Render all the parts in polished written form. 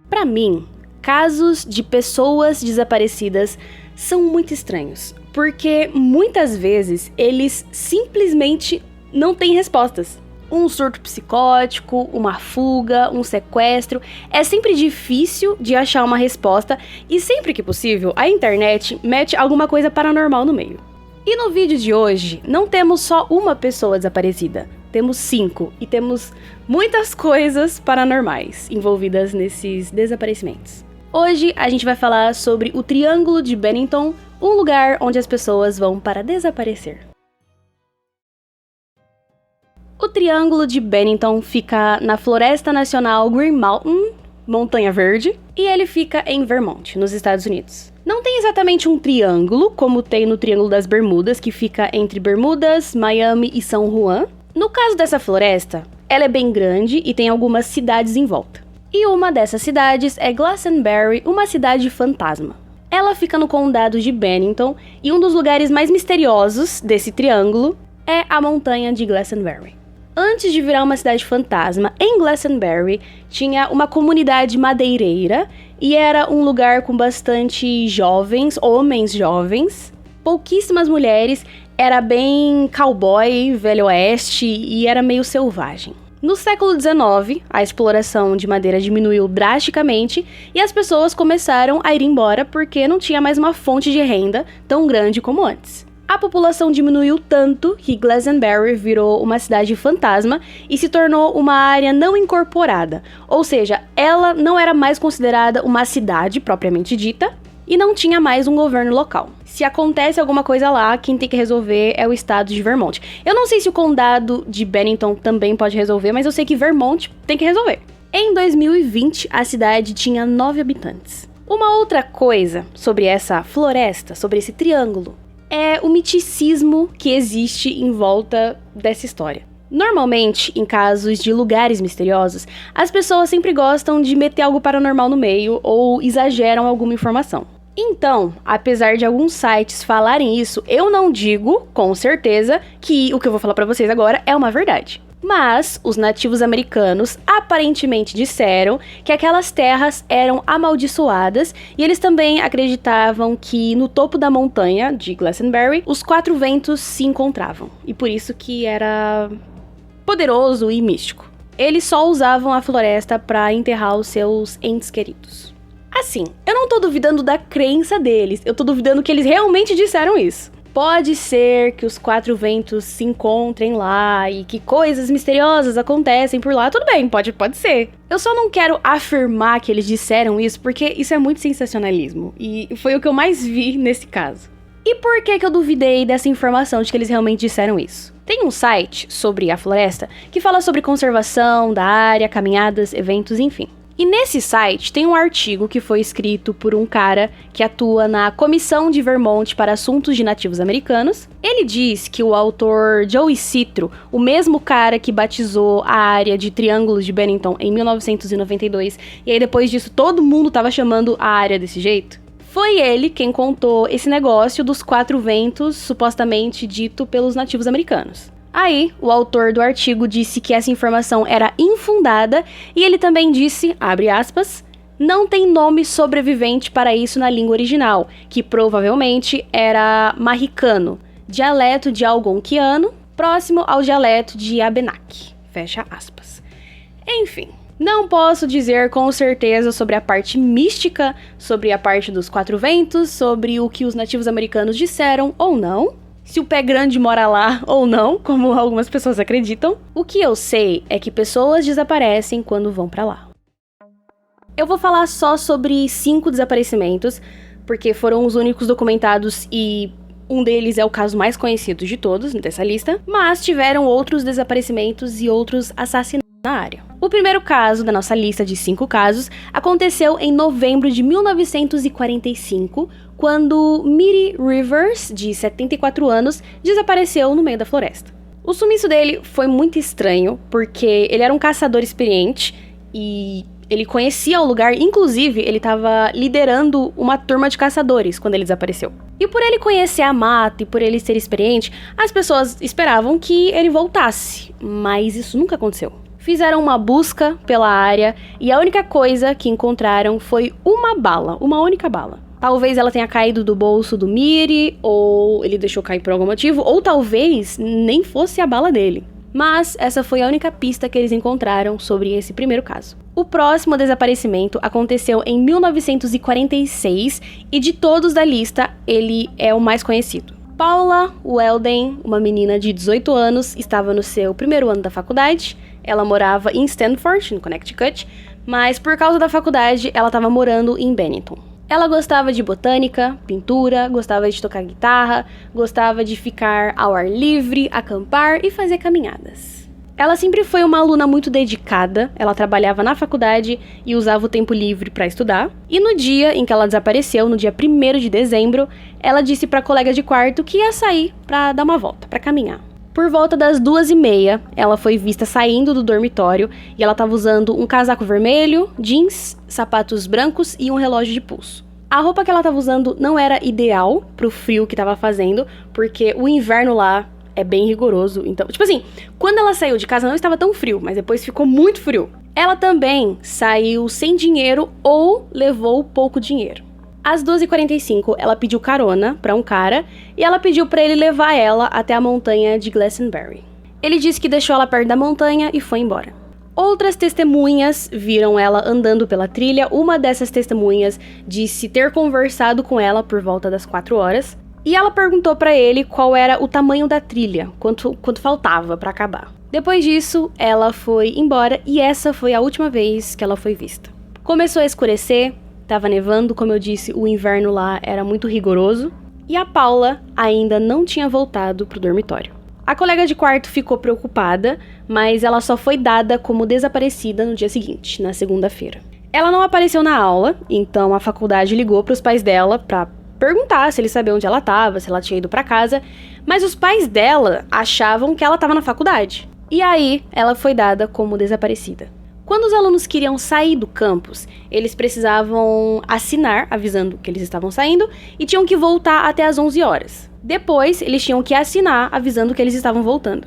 Pra mim, casos de pessoas desaparecidas são muito estranhos, porque muitas vezes eles simplesmente não têm respostas. Um surto psicótico, uma fuga, um sequestro, é sempre difícil de achar uma resposta e sempre que possível a internet mete alguma coisa paranormal no meio. E no vídeo de hoje, não temos só uma pessoa desaparecida, temos 5 e temos muitas coisas paranormais envolvidas nesses desaparecimentos. Hoje a gente vai falar sobre o Triângulo de Bennington, um lugar onde as pessoas vão para desaparecer. O Triângulo de Bennington fica na Floresta Nacional Green Mountain, Montanha Verde, e ele fica em Vermont, nos Estados Unidos. Não tem exatamente um triângulo, como tem no Triângulo das Bermudas, que fica entre Bermudas, Miami e São Juan. No caso dessa floresta, ela é bem grande e tem algumas cidades em volta. E uma dessas cidades é Glastonbury, uma cidade fantasma. Ela fica no condado de Bennington e um dos lugares mais misteriosos desse triângulo é a montanha de Glastonbury. Antes de virar uma cidade fantasma, em Glastonbury tinha uma comunidade madeireira e era um lugar com bastante jovens, homens jovens, pouquíssimas mulheres, era bem cowboy, velho oeste e era meio selvagem. No século XIX, a exploração de madeira diminuiu drasticamente e as pessoas começaram a ir embora porque não tinha mais uma fonte de renda tão grande como antes. A população diminuiu tanto que Glastonbury virou uma cidade fantasma e se tornou uma área não incorporada, ou seja, ela não era mais considerada uma cidade propriamente dita e não tinha mais um governo local. Se acontece alguma coisa lá, quem tem que resolver é o estado de Vermont. Eu não sei se o condado de Bennington também pode resolver, mas eu sei que Vermont tem que resolver. Em 2020, a cidade tinha 9 habitantes. Uma outra coisa sobre essa floresta, sobre esse triângulo, é o miticismo que existe em volta dessa história. Normalmente, em casos de lugares misteriosos, as pessoas sempre gostam de meter algo paranormal no meio ou exageram alguma informação. Então, apesar de alguns sites falarem isso, eu não digo, com certeza, que o que eu vou falar pra vocês agora é uma verdade. Mas os nativos americanos aparentemente disseram que aquelas terras eram amaldiçoadas e eles também acreditavam que no topo da montanha de Glastonbury os 4 ventos se encontravam e por isso que era poderoso e místico. Eles só usavam a floresta para enterrar os seus entes queridos. Assim, eu não tô duvidando da crença deles, eu tô duvidando que eles realmente disseram isso. Pode ser que os 4 ventos se encontrem lá e que coisas misteriosas acontecem por lá. Tudo bem, pode ser. Eu só não quero afirmar que eles disseram isso, porque isso é muito sensacionalismo. E foi o que eu mais vi nesse caso. E por que eu duvidei dessa informação de que eles realmente disseram isso? Tem um site sobre a floresta que fala sobre conservação da área, caminhadas, eventos, enfim. E nesse site tem um artigo que foi escrito por um cara que atua na Comissão de Vermont para Assuntos de Nativos Americanos. Ele diz que o autor Joey Citro, o mesmo cara que batizou a área de Triângulos de Bennington em 1992, e aí depois disso todo mundo tava chamando a área desse jeito, foi ele quem contou esse negócio dos 4 ventos supostamente dito pelos nativos americanos. Aí, o autor do artigo disse que essa informação era infundada e ele também disse, abre aspas, não tem nome sobrevivente para isso na língua original, que provavelmente era marricano, dialeto de algonquiano, próximo ao dialeto de Abenaki, fecha aspas. Enfim, não posso dizer com certeza sobre a parte mística, sobre a parte dos 4 ventos, sobre o que os nativos americanos disseram ou não, se o pé grande mora lá ou não, como algumas pessoas acreditam. O que eu sei é que pessoas desaparecem quando vão pra lá. Eu vou falar só sobre 5 desaparecimentos, porque foram os únicos documentados e um deles é o caso mais conhecido de todos dessa lista, mas tiveram outros desaparecimentos e outros assassinatos na área. O primeiro caso da nossa lista de 5 casos aconteceu em novembro de 1945, quando Mitty Rivers, de 74 anos, desapareceu no meio da floresta. O sumiço dele foi muito estranho, porque ele era um caçador experiente e ele conhecia o lugar, inclusive ele estava liderando uma turma de caçadores quando ele desapareceu. E por ele conhecer a mata e por ele ser experiente, as pessoas esperavam que ele voltasse, mas isso nunca aconteceu. Fizeram uma busca pela área e a única coisa que encontraram foi uma única bala. Talvez ela tenha caído do bolso do Miri, ou ele deixou cair por algum motivo, ou talvez nem fosse a bala dele. Mas essa foi a única pista que eles encontraram sobre esse primeiro caso. O próximo desaparecimento aconteceu em 1946 e de todos da lista, ele é o mais conhecido. Paula Weldon, uma menina de 18 anos, estava no seu primeiro ano da faculdade. Ela morava em Stanford, no Connecticut, mas por causa da faculdade, ela estava morando em Bennington. Ela gostava de botânica, pintura, gostava de tocar guitarra, gostava de ficar ao ar livre, acampar e fazer caminhadas. Ela sempre foi uma aluna muito dedicada, ela trabalhava na faculdade e usava o tempo livre para estudar. E no dia em que ela desapareceu, no dia 1º de dezembro, ela disse para a colega de quarto que ia sair para dar uma volta, para caminhar. Por volta das 2h30, ela foi vista saindo do dormitório e ela estava usando um casaco vermelho, jeans, sapatos brancos e um relógio de pulso. A roupa que ela estava usando não era ideal pro frio que estava fazendo, porque o inverno lá é bem rigoroso. Então, tipo assim, quando ela saiu de casa não estava tão frio, mas depois ficou muito frio. Ela também saiu sem dinheiro ou levou pouco dinheiro. Às 2h45, ela pediu carona para um cara e ela pediu para ele levar ela até a montanha de Glastonbury. Ele disse que deixou ela perto da montanha e foi embora. Outras testemunhas viram ela andando pela trilha. Uma dessas testemunhas disse ter conversado com ela por volta das 4 horas. E ela perguntou para ele qual era o tamanho da trilha, quanto faltava para acabar. Depois disso, ela foi embora e essa foi a última vez que ela foi vista. Começou a escurecer. Tava nevando, como eu disse, o inverno lá era muito rigoroso. E a Paula ainda não tinha voltado pro dormitório. A colega de quarto ficou preocupada, mas ela só foi dada como desaparecida no dia seguinte, na segunda-feira. Ela não apareceu na aula, então a faculdade ligou pros pais dela pra perguntar se eles sabiam onde ela tava, se ela tinha ido pra casa. Mas os pais dela achavam que ela tava na faculdade. E aí, ela foi dada como desaparecida. Quando os alunos queriam sair do campus, eles precisavam assinar avisando que eles estavam saindo e tinham que voltar até as 11 horas. Depois, eles tinham que assinar avisando que eles estavam voltando.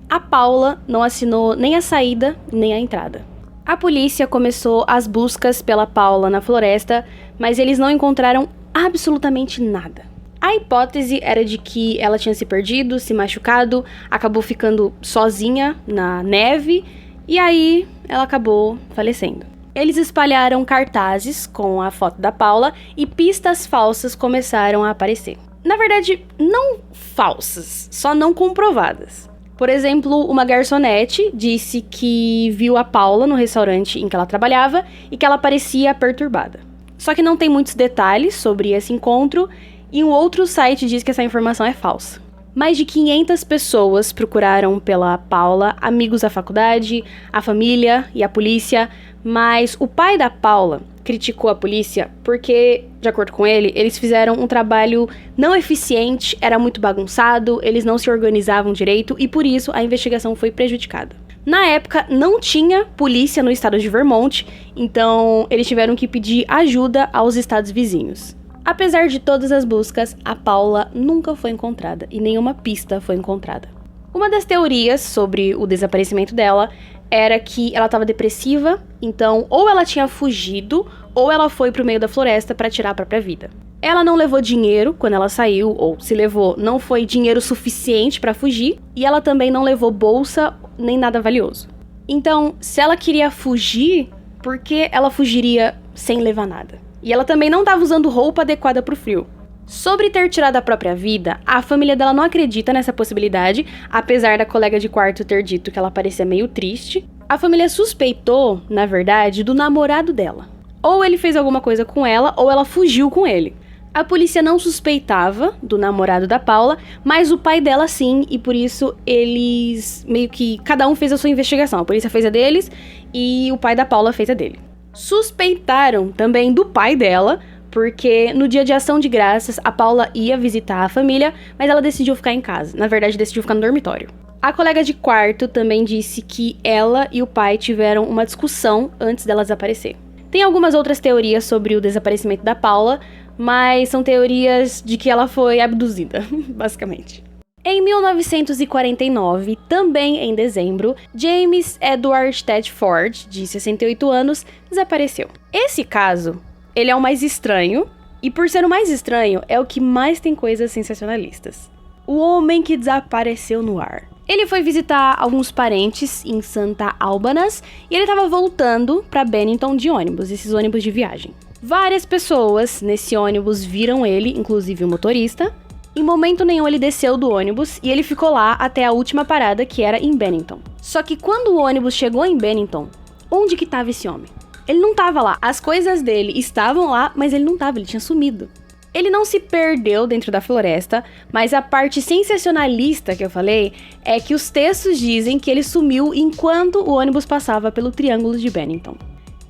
A Paula não assinou nem a saída nem a entrada. A polícia começou as buscas pela Paula na floresta, mas eles não encontraram absolutamente nada. A hipótese era de que ela tinha se perdido, se machucado, acabou ficando sozinha na neve. E aí, ela acabou falecendo. Eles espalharam cartazes com a foto da Paula e pistas falsas começaram a aparecer. Na verdade, não falsas, só não comprovadas. Por exemplo, uma garçonete disse que viu a Paula no restaurante em que ela trabalhava e que ela parecia perturbada. Só que não tem muitos detalhes sobre esse encontro e um outro site diz que essa informação é falsa. Mais de 500 pessoas procuraram pela Paula, amigos da faculdade, a família e a polícia, mas o pai da Paula criticou a polícia porque, de acordo com ele, eles fizeram um trabalho não eficiente, era muito bagunçado, eles não se organizavam direito e por isso a investigação foi prejudicada. Na época, não tinha polícia no estado de Vermont, então eles tiveram que pedir ajuda aos estados vizinhos. Apesar de todas as buscas, a Paula nunca foi encontrada e nenhuma pista foi encontrada. Uma das teorias sobre o desaparecimento dela era que ela estava depressiva, então ou ela tinha fugido ou ela foi pro meio da floresta para tirar a própria vida. Ela não levou dinheiro quando ela saiu, ou se levou, não foi dinheiro suficiente para fugir, e ela também não levou bolsa nem nada valioso. Então, se ela queria fugir, por que ela fugiria sem levar nada? E ela também não estava usando roupa adequada para o frio. Sobre ter tirado a própria vida, a família dela não acredita nessa possibilidade, apesar da colega de quarto ter dito que ela parecia meio triste. A família suspeitou, na verdade, do namorado dela. Ou ele fez alguma coisa com ela, ou ela fugiu com ele. A polícia não suspeitava do namorado da Paula, mas o pai dela sim, e por isso eles meio que cada um fez a sua investigação. A polícia fez a deles e o pai da Paula fez a dele. Suspeitaram também do pai dela, porque no dia de ação de graças, a Paula ia visitar a família, mas ela decidiu ficar em casa. Na verdade, decidiu ficar no dormitório. A colega de quarto também disse que ela e o pai tiveram uma discussão antes dela desaparecer. Tem algumas outras teorias sobre o desaparecimento da Paula, mas são teorias de que ela foi abduzida, basicamente. Em 1949, também em dezembro, James Edward Tedford, de 68 anos, desapareceu. Esse caso, ele é o mais estranho, e por ser o mais estranho, é o que mais tem coisas sensacionalistas. O homem que desapareceu no ar. Ele foi visitar alguns parentes em Santa Albanas e ele estava voltando para Bennington de ônibus, esses ônibus de viagem. Várias pessoas nesse ônibus viram ele, inclusive o motorista. Em momento nenhum ele desceu do ônibus e ele ficou lá até a última parada, que era em Bennington. Só que quando o ônibus chegou em Bennington, onde que estava esse homem? Ele não estava lá. As coisas dele estavam lá, mas ele não estava, ele tinha sumido. Ele não se perdeu dentro da floresta, mas a parte sensacionalista que eu falei é que os textos dizem que ele sumiu enquanto o ônibus passava pelo Triângulo de Bennington.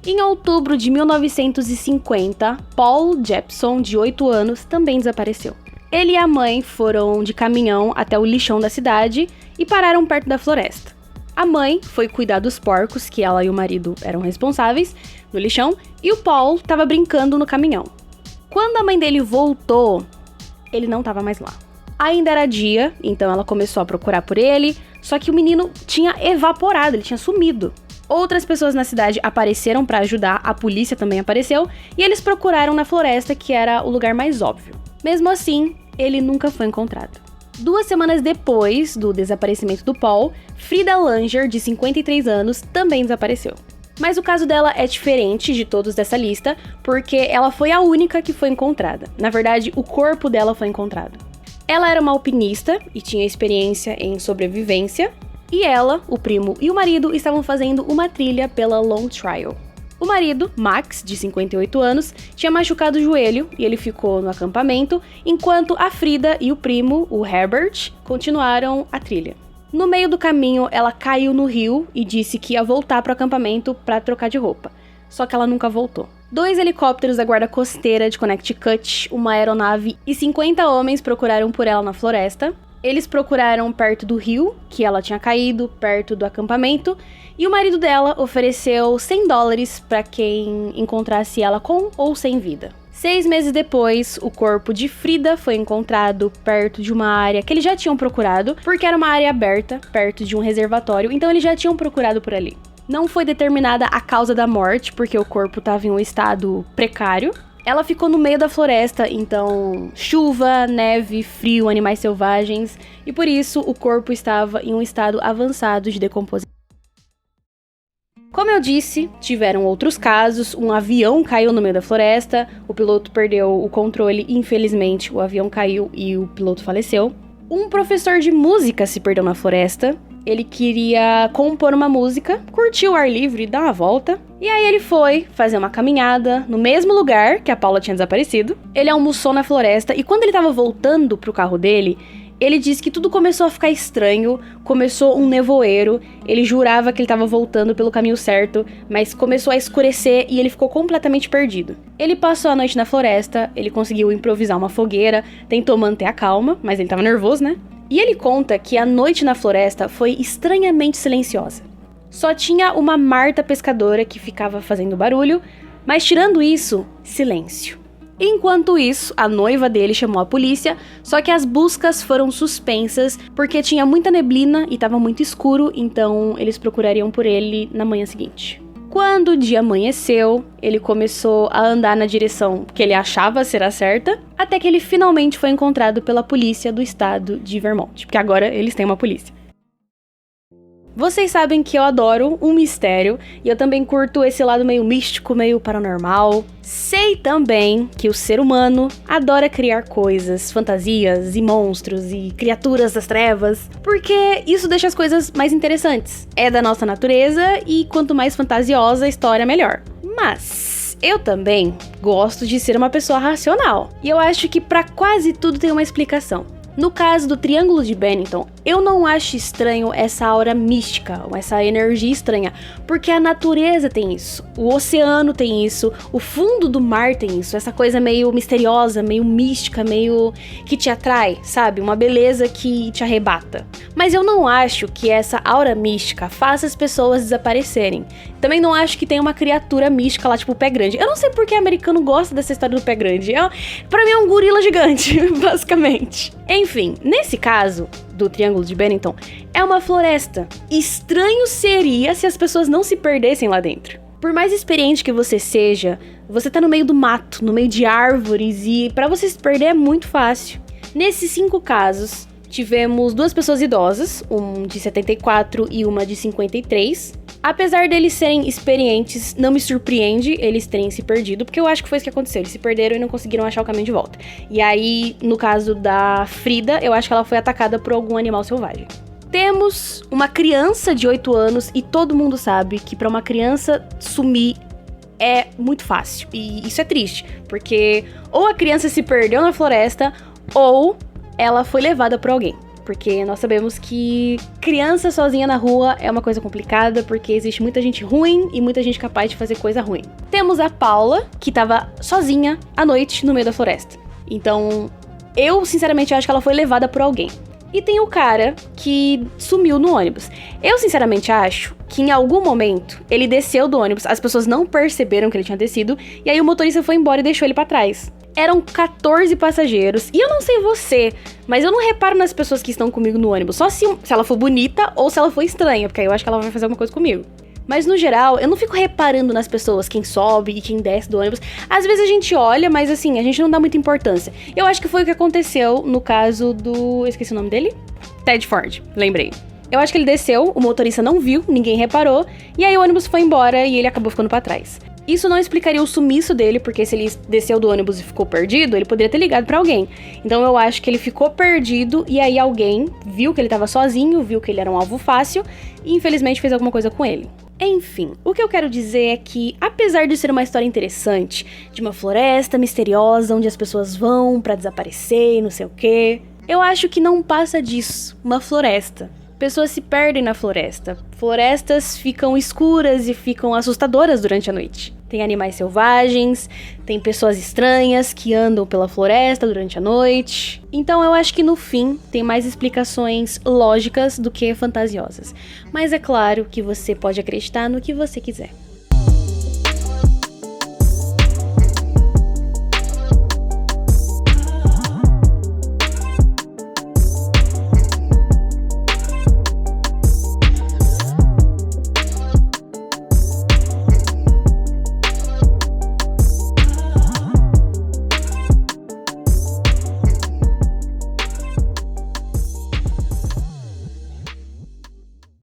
Em outubro de 1950, Paul Jepson, de 8 anos, também desapareceu. Ele e a mãe foram de caminhão até o lixão da cidade e pararam perto da floresta. A mãe foi cuidar dos porcos, que ela e o marido eram responsáveis, no lixão, e o Paul estava brincando no caminhão. Quando a mãe dele voltou, ele não estava mais lá. Ainda era dia, então ela começou a procurar por ele, só que o menino tinha evaporado, ele tinha sumido. Outras pessoas na cidade apareceram para ajudar, a polícia também apareceu, e eles procuraram na floresta, que era o lugar mais óbvio. Mesmo assim, ele nunca foi encontrado. 2 semanas depois do desaparecimento do Paul, Frida Langer, de 53 anos, também desapareceu. Mas o caso dela é diferente de todos dessa lista, porque ela foi a única que foi encontrada. Na verdade, o corpo dela foi encontrado. Ela era uma alpinista e tinha experiência em sobrevivência, e ela, o primo e o marido estavam fazendo uma trilha pela Long Trail. O marido, Max, de 58 anos, tinha machucado o joelho e ele ficou no acampamento, enquanto a Frida e o primo, o Herbert, continuaram a trilha. No meio do caminho, ela caiu no rio e disse que ia voltar para o acampamento para trocar de roupa. Só que ela nunca voltou. 2 helicópteros da guarda costeira de Connecticut, uma aeronave e 50 homens procuraram por ela na floresta. Eles procuraram perto do rio, que ela tinha caído, perto do acampamento, e o marido dela ofereceu $100 para quem encontrasse ela com ou sem vida. 6 meses depois, o corpo de Frida foi encontrado perto de uma área que eles já tinham procurado, porque era uma área aberta, perto de um reservatório, então eles já tinham procurado por ali. Não foi determinada a causa da morte, porque o corpo estava em um estado precário. Ela ficou no meio da floresta, então chuva, neve, frio, animais selvagens, e por isso o corpo estava em um estado avançado de decomposição. Como eu disse, tiveram outros casos, um avião caiu no meio da floresta, o piloto perdeu o controle, infelizmente o avião caiu e o piloto faleceu. Um professor de música se perdeu na floresta, ele queria compor uma música, curtiu o ar livre, dar uma volta, e aí ele foi fazer uma caminhada no mesmo lugar que a Paula tinha desaparecido. Ele almoçou na floresta e quando ele estava voltando pro carro dele, ele disse que tudo começou a ficar estranho, começou um nevoeiro, ele jurava que ele estava voltando pelo caminho certo, mas começou a escurecer e ele ficou completamente perdido. Ele passou a noite na floresta, ele conseguiu improvisar uma fogueira, tentou manter a calma, mas ele estava nervoso, né? E ele conta que a noite na floresta foi estranhamente silenciosa. Só tinha uma Marta pescadora que ficava fazendo barulho, mas tirando isso, silêncio. Enquanto isso, a noiva dele chamou a polícia, só que as buscas foram suspensas porque tinha muita neblina e estava muito escuro, então eles procurariam por ele na manhã seguinte. Quando o dia amanheceu, ele começou a andar na direção que ele achava ser a certa, até que ele finalmente foi encontrado pela polícia do estado de Vermont, porque agora eles têm uma polícia. Vocês sabem que eu adoro um mistério e eu também curto esse lado meio místico, meio paranormal. Sei também que o ser humano adora criar coisas, fantasias e monstros e criaturas das trevas, porque isso deixa as coisas mais interessantes. É da nossa natureza e quanto mais fantasiosa a história, melhor. Mas eu também gosto de ser uma pessoa racional e eu acho que pra quase tudo tem uma explicação. No caso do Triângulo de Bennington, Eu não acho estranho essa aura mística, essa energia estranha, porque a natureza tem isso, o oceano tem isso, o fundo do mar tem isso, essa coisa meio misteriosa, meio mística, meio que te atrai, sabe? Uma beleza que te arrebata. Mas eu não acho que essa aura mística faça as pessoas desaparecerem. Também não acho que tenha uma criatura mística lá, tipo o pé grande. Eu não sei por que americano gosta dessa história do pé grande. Pra mim é um gorila gigante, basicamente. Enfim, nesse caso do Triângulo de Bennington, é uma floresta. Estranho seria se as pessoas não se perdessem lá dentro. Por mais experiente que você seja, você tá no meio do mato, no meio de árvores, e pra você se perder é muito fácil. Nesses 5 casos, tivemos 2 pessoas idosas, um de 74 e uma de 53. Apesar deles serem experientes, não me surpreende eles terem se perdido, porque eu acho que foi isso que aconteceu. Eles se perderam e não conseguiram achar o caminho de volta. E aí, no caso da Frida, eu acho que ela foi atacada por algum animal selvagem. Temos uma criança de 8 anos e todo mundo sabe que pra uma criança sumir é muito fácil. E isso é triste, porque ou a criança se perdeu na floresta ou ela foi levada por alguém. Porque nós sabemos que criança sozinha na rua é uma coisa complicada, porque existe muita gente ruim e muita gente capaz de fazer coisa ruim. Temos a Paula, que tava sozinha à noite no meio da floresta. Então, eu sinceramente acho que ela foi levada por alguém. E tem o cara que sumiu no ônibus. Eu sinceramente acho que em algum momento ele desceu do ônibus, as pessoas não perceberam que ele tinha descido, e aí o motorista foi embora e deixou ele pra trás. Eram 14 passageiros, e eu não sei você, mas eu não reparo nas pessoas que estão comigo no ônibus, só se ela for bonita ou se ela for estranha, porque aí eu acho que ela vai fazer alguma coisa comigo. Mas no geral, eu não fico reparando nas pessoas, quem sobe e quem desce do ônibus. Às vezes a gente olha, mas assim, a gente não dá muita importância. Eu acho que foi o que aconteceu no caso do... Eu esqueci o nome dele? Ted Ford, lembrei. Eu acho que ele desceu, o motorista não viu, ninguém reparou, e aí o ônibus foi embora e ele acabou ficando pra trás. Isso não explicaria o sumiço dele, porque se ele desceu do ônibus e ficou perdido, ele poderia ter ligado pra alguém. Então eu acho que ele ficou perdido e aí alguém viu que ele tava sozinho, viu que ele era um alvo fácil e infelizmente fez alguma coisa com ele. Enfim, o que eu quero dizer é que, apesar de ser uma história interessante, de uma floresta misteriosa onde as pessoas vão pra desaparecer e não sei o quê, eu acho que não passa disso, uma floresta. Pessoas se perdem na floresta. Florestas ficam escuras e ficam assustadoras durante a noite. Tem animais selvagens, tem pessoas estranhas que andam pela floresta durante a noite. Então eu acho que no fim tem mais explicações lógicas do que fantasiosas. Mas é claro que você pode acreditar no que você quiser.